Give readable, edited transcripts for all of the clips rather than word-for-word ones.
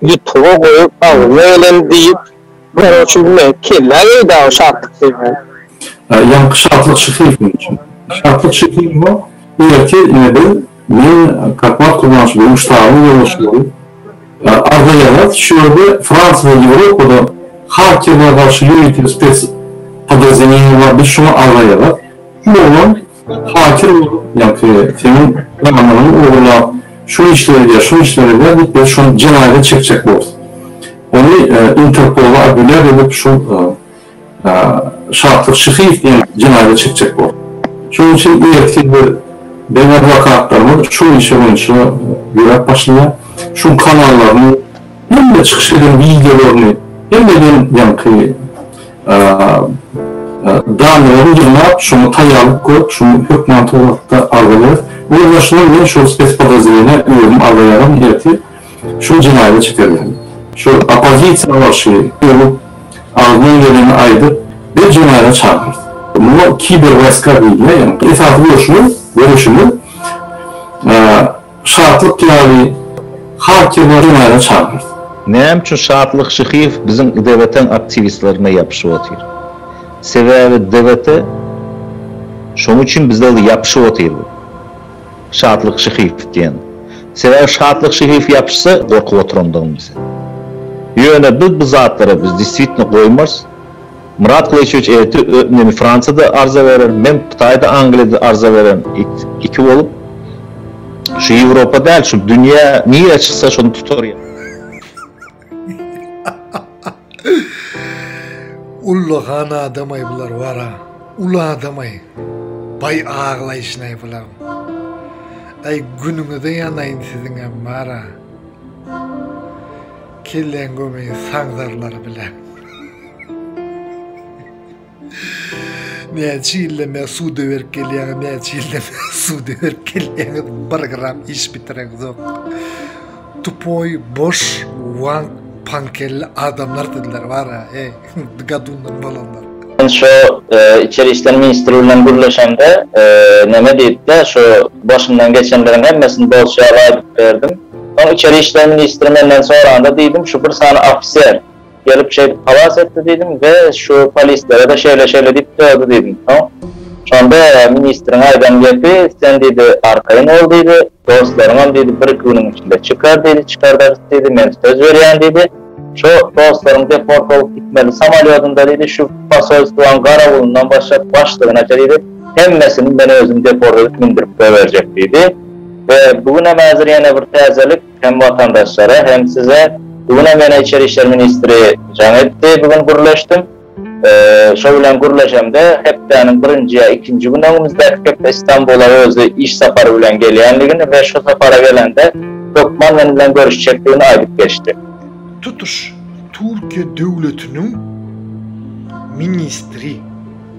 YouTube'a koyup öyle deyip böyle çünkü kirler de o şartlık değil mi? Yani şartlık şıkıyım için. Şartlık şıkıyım o. Belki ne de ben kalkmak kullanışı bu müştahını yoluşuyor. Arda yarat şöyle Fransa ve Avrupa'da hakimler karşı yönetim spes подразделения var. Biz şunu arda yarat. Bu olan hakim yani senin zamanların uğurla şu işleri de bir şu cinayete çekecek bu. Onu Interpol'a abiler edip şu şartlık şıkıyık diye cinayete çekecek bu. Şunun için iyi etkili benim advokatlarımız şu işe boyunca görev başlıyor. Şu kanallarını hem de çıkış eden videolarını hem de yani dağları yıllar şunu tayalıp koyup şunu hükümet olarak da algılayıp bu yaşında ben şu spes podrazdeleniye üyelim algılayalım niyeti şu cinayete çıkarıyorum. Şu opozisiya karşı yolu ağzının yerine ayırıp bir cinayete çağırır. Bunu kiber vayska değil yani esaslı görüşümü şartlık yani hakimler cinayete çağırır. Näme üçin şartlyk şyhyf bizim devletin aktivistlerine yapışıp otyr. Sebebi devlete şonuň üçin bizde yapışıp otyr. Şartlyk şyhyf diýen. Sebebi şartlyk şyhyf yapışsa gorkup oturandygymyz. Ýöne bu zatlara biz действительно goýmaz. Murat Kılıçdaroğlu eýti Fransada arza berer, men Italyada, Angliýada arza beren iki bolup şu Ýewropa däl, şu dünýä niýe çyksa şonu tutar. Ullahana adamay bular vara. Ula adamay. Bay ağlayışnay bular. Ay günüňe de ýanayyn siziňe mara. Kellen gömeyi saňdarlar bilen. Ne çilleme su döverip gelýän, ne çilleme su döverip gelýän bir gram iş bitirek zok. Tupoy, boş, wank, pankelli adamlar dediler var ha, gadundan balanlar. Şu İçeri İşler Ministrliğinden birleşende neme deyip de şu başından geçenlerin hemmesini bolşa alayıp verdim. Sonra İçeri İşler Ministrliğinden sonra da dedim şu bir tane afiser gelip palas etti dedim ve şu polislere de şöyle deyip dövdü dedim. Tamam. Şu anda ministrin aydan geldi, sen dedi arkayın ol dedi, dostlarımın dedi bir günün içinde çıkar dedi, dedi, men söz veriyen dedi. Şu dostlarım deport olup gitmeli Samalyodunda dedi, şu Pasolstvan Garavulundan başlığına dedi, hemmesini ben özüm deport edip mindirip verecek dedi. Ve bugün emezir yine bir tezelik hem vatandaşlara hem size, bugün hemen İçeri İşler Ministri can etti, bugün gurleştim. Şöyle gurleşemde heptanın birinci ya ikinci günümüzde hep İstanbul'a özü iş safarı bilen gelýänligini ve şu safara gelende Gökmen benimle görüşecekliğini ayıp geçti. Tutuş, Türkiye Devleti'nin ministri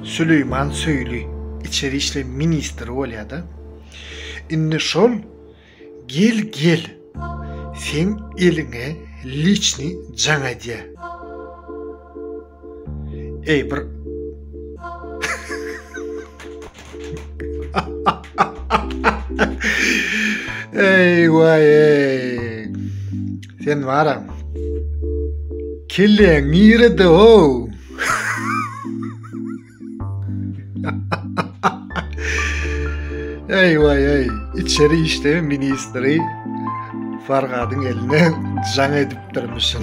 Süleyman Söylü İçeri İşler Ministri olýada. Inni şol gel sen eline liçni can edýä. Ey bir ey vay ey sen vara kelle nirede o ey vay ey İçeri İşler Ministri Fargad'ın eline can edip durmuşsun.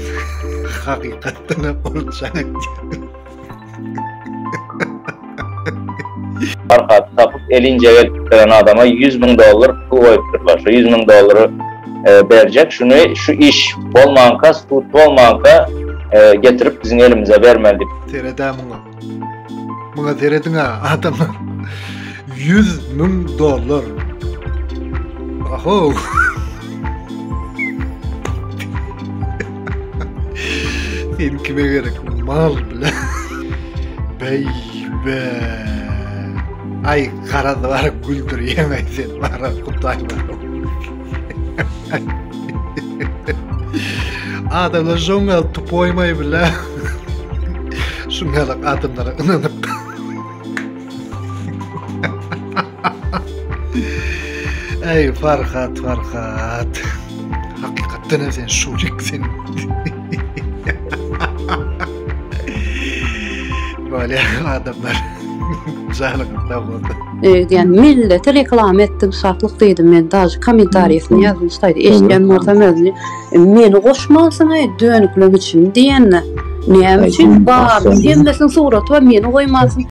Hakikaten ol can edip. Fargad tapıp elince veren adama $100.000 pul koyupdurlar. Şu $100.000 verecek. Şu iş olmanka, tut olmanka getirip bizim elimize vermeli. Terede buna teredin ha adamı. $100.000. Aho. Sen kime gerek mal bile. Bey be. Ay karada var güldürüyemez sen var kutay var. Adamlar jongal tupoymay bile. Şungalak adamlara inanıp. Ey Farhat. Hakikat Dene sen şurik sen. Böyle adamlar Zahlıkta oldu. Yani millete reklam ettim, satlık dedim ben. Daha komentariyesini yazmıştaydı. Eşken mortamözünü. Meni koşmasın dönüklüm için diyenle. Niyem için? Babam, demmesin suratı var, meni koymasın.